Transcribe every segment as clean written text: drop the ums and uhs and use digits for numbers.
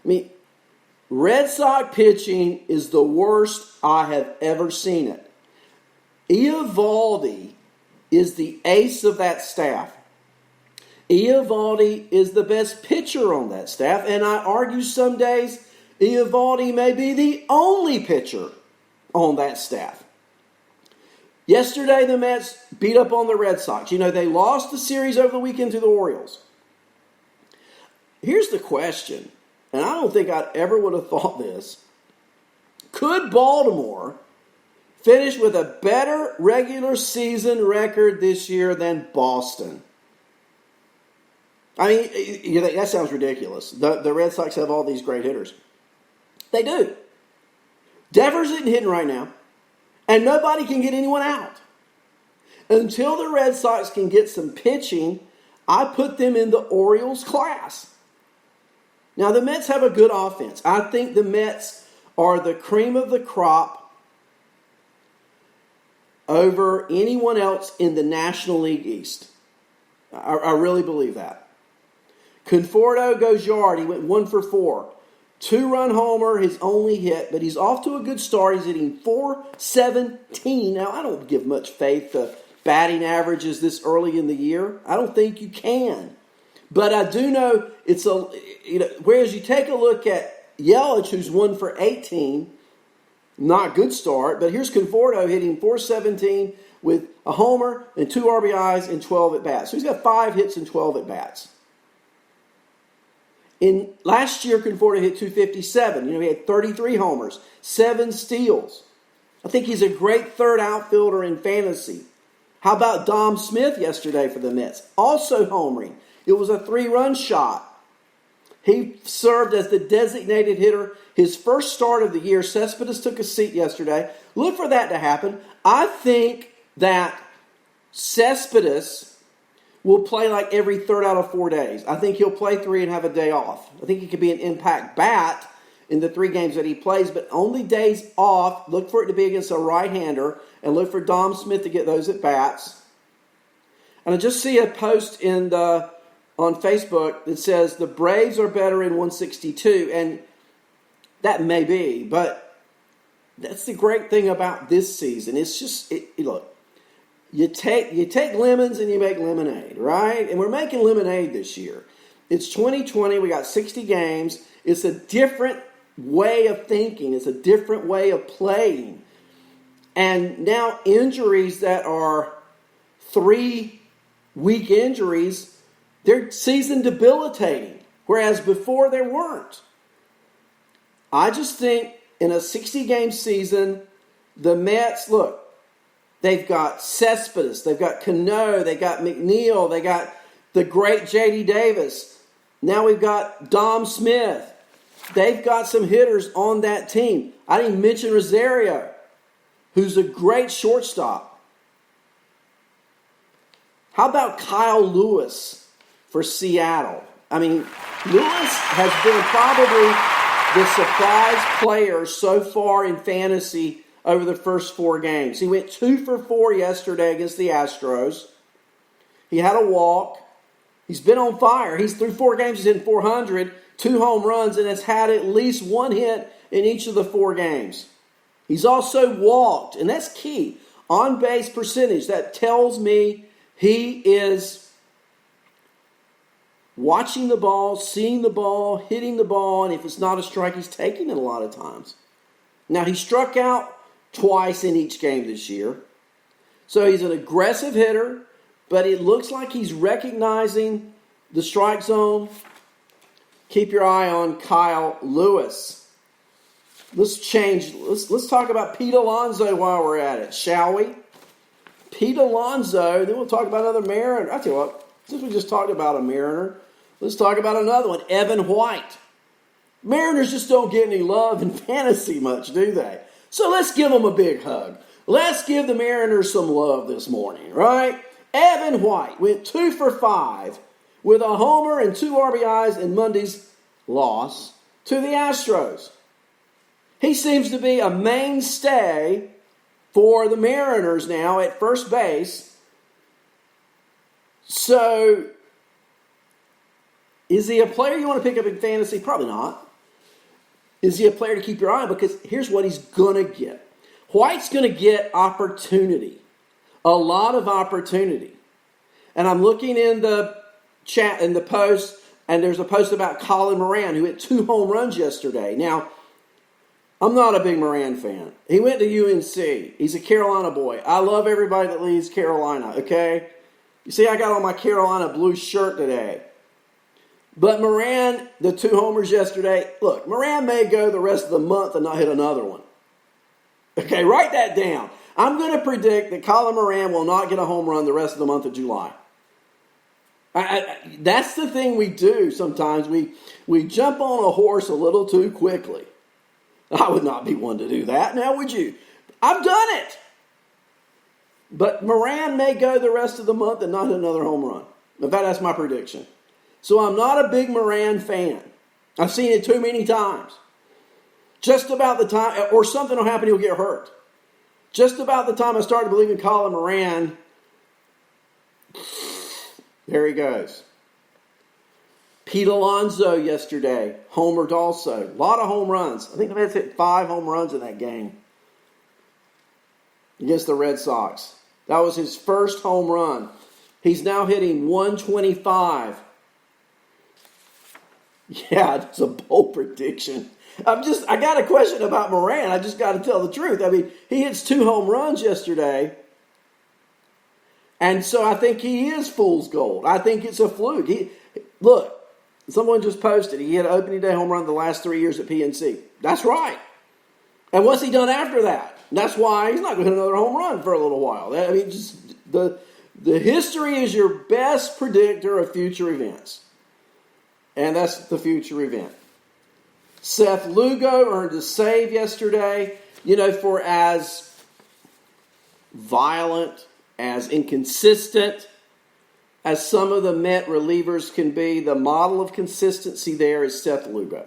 I mean, Red Sox pitching is the worst I have ever seen it. Eovaldi is the ace of that staff. Eovaldi is the best pitcher on that staff, and I argue some days Eovaldi may be the only pitcher on that staff. Yesterday, the Mets beat up on the Red Sox. They lost the series over the weekend to the Orioles. Here's the question, and I don't think I ever would have thought this. Could Baltimore finish with a better regular season record this year than Boston? I mean, that sounds ridiculous. The Red Sox have all these great hitters. They do. Devers isn't hitting right now, and nobody can get anyone out. Until the Red Sox can get some pitching, I put them in the Orioles class. Now, the Mets have a good offense. I think the Mets are the cream of the crop over anyone else in the National League East. I really believe that. Conforto goes yard. He went 1 for 4. 2-run homer, his only hit, but he's off to a good start. He's hitting .417. Now, I don't give much faith to batting averages this early in the year. I don't think you can. But I do know whereas you take a look at Yelich, who's 1 for 18, not good start, but here's Conforto hitting .417 with a homer and 2 RBIs and 12 at-bats. So he's got 5 hits and 12 at-bats. Last year, Conforto hit .257. He had 33 homers, 7 steals. I think he's a great third outfielder in fantasy. How about Dom Smith yesterday for the Mets? Also homering. It was a 3-run shot. He served as the designated hitter his first start of the year. Cespedes took a seat yesterday. Look for that to happen. I think that Cespedes will play like every third out of 4 days. I think he'll play 3 and have a day off. I think he could be an impact bat in the 3 games that he plays, but only days off. Look for it to be against a right-hander, and look for Dom Smith to get those at bats. And I just see a post on Facebook that says the Braves are better in 162, and that may be, but that's the great thing about this season. It's just, look, you take lemons and you make lemonade, right? And we're making lemonade this year. It's 2020. We got 60 games. It's a different way of thinking. It's a different way of playing. And now injuries that are 3-week injuries, they're season debilitating, whereas before there weren't. I just think in a 60-game season, the Mets, look, they've got Cespedes, they've got Cano, they got McNeil, they got the great J.D. Davis. Now we've got Dom Smith. They've got some hitters on that team. I didn't mention Rosario, who's a great shortstop. How about Kyle Lewis for Seattle? I mean, Lewis has been probably the surprise player so far in fantasy over the first 4 games. He went 2 for 4 yesterday against the Astros. He had a walk. He's been on fire. He's through 4 games. He's in 400, 2 home runs, and has had at least 1 hit in each of the 4 games. He's also walked, and that's key. On-base percentage. That tells me he is watching the ball, seeing the ball, hitting the ball, and if it's not a strike, he's taking it a lot of times. Now, he struck out twice in each game this year. So he's an aggressive hitter, but it looks like he's recognizing the strike zone. Keep your eye on Kyle Lewis. Let's talk about Pete Alonso while we're at it, shall we? Pete Alonso, then we'll talk about another Mariner. I'll tell you what, since we just talked about a Mariner, let's talk about another one, Evan White. Mariners just don't get any love in fantasy much, do they? So let's give them a big hug. Let's give the Mariners some love this morning, right? Evan White went 2 for 5 with a homer and 2 RBIs in Monday's loss to the Astros. He seems to be a mainstay for the Mariners now at first base. So, is he a player you want to pick up in fantasy? Probably not. Is he a player to keep your eye on? Because here's what he's going to get. White's going to get opportunity, a lot of opportunity. And I'm looking in the chat, in the post, and there's a post about Colin Moran, who hit 2 home runs yesterday. Now, I'm not a big Moran fan. He went to UNC. He's a Carolina boy. I love everybody that leaves Carolina, okay? You see, I got on my Carolina blue shirt today. But Moran, the 2 homers yesterday, look, Moran may go the rest of the month and not hit another one. Okay, write that down. I'm going to predict that Colin Moran will not get a home run the rest of the month of July. That's the thing we do sometimes. We jump on a horse a little too quickly. I would not be one to do that. Now, would you? I've done it. But Moran may go the rest of the month and not hit another home run. In fact, that's my prediction. So I'm not a big Moran fan. I've seen it too many times. Just about the time, or something will happen, he'll get hurt. Just about the time I started believing Colin Moran, there he goes. Pete Alonso yesterday, homered also. A lot of home runs. I think the Mets hit 5 home runs in that game against the Red Sox. That was his first home run. He's now hitting 125. Yeah, it's a bold prediction. I got a question about Moran. I just got to tell the truth. I mean, he hits 2 home runs yesterday. And so I think he is fool's gold. I think it's a fluke. Look, someone just posted he had an opening day home run the last 3 years at PNC. That's right. And what's he done after that? And that's why he's not going to hit another home run for a little while. I mean, just the history is your best predictor of future events. And that's the future event. Seth Lugo earned a save yesterday. You know, for as violent, as inconsistent as some of the Met relievers can be, the model of consistency there is Seth Lugo.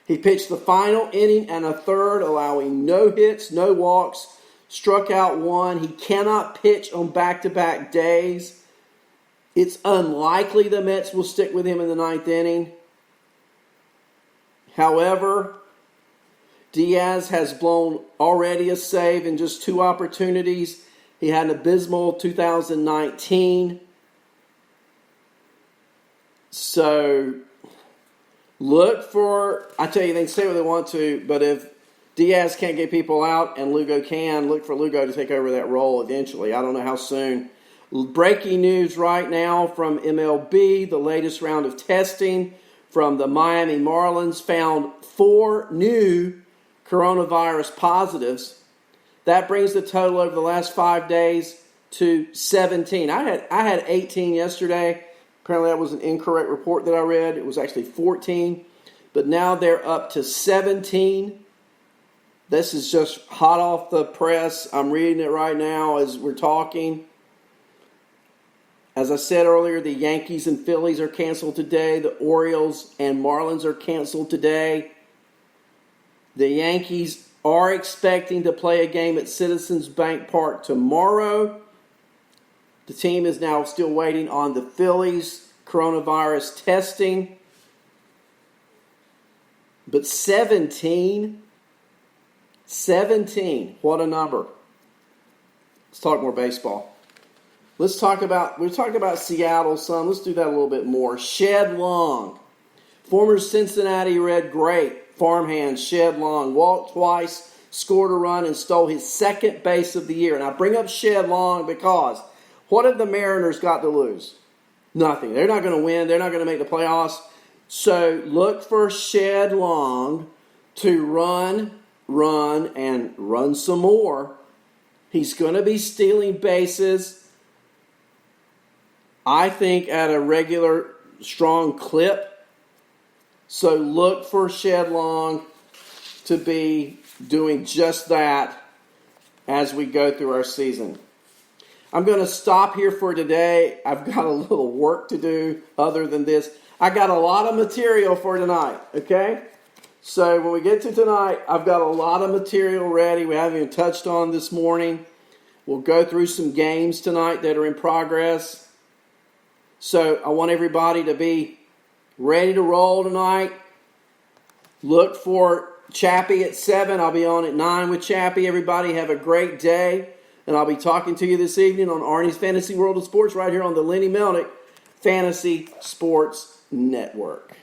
He pitched the final inning and a third, allowing no hits, no walks, struck out 1. He cannot pitch on back-to-back days. It's unlikely the Mets will stick with him in the 9th inning. However, Diaz has blown already a save in just 2 opportunities. He had an abysmal 2019. So, look for, I tell you, they can say what they want to, but if Diaz can't get people out and Lugo can, look for Lugo to take over that role eventually. I don't know how soon. Breaking news right now from MLB, the latest round of testing from the Miami Marlins found 4 new coronavirus positives. That brings the total over the last 5 days to 17. I had 18 yesterday. Apparently that was an incorrect report that I read. It was actually 14. But now they're up to 17. This is just hot off the press. I'm reading it right now as we're talking. As I said earlier, the Yankees and Phillies are canceled today. The Orioles and Marlins are canceled today. The Yankees are expecting to play a game at Citizens Bank Park tomorrow. The team is now still waiting on the Phillies coronavirus testing. But 17, what a number. Let's talk more baseball. We talked about Seattle some. Let's do that a little bit more. Shed Long, former Cincinnati Red great farmhand Shed Long, walked twice, scored a run, and stole his 2nd base of the year. And I bring up Shed Long because what have the Mariners got to lose? Nothing. They're not going to win. They're not going to make the playoffs. So look for Shed Long to run, and run some more. He's going to be stealing bases, I think, at a regular, strong clip. So look for Shed Long to be doing just that as we go through our season. I'm going to stop here for today. I've got a little work to do other than this. I got a lot of material for tonight, okay? So when we get to tonight, I've got a lot of material ready we haven't even touched on this morning. We'll go through some games tonight that are in progress. So I want everybody to be ready to roll tonight. Look for Chappie at 7. I'll be on at 9 with Chappie. Everybody have a great day. And I'll be talking to you this evening on Arnie's Fantasy World of Sports right here on the Lenny Melnick Fantasy Sports Network.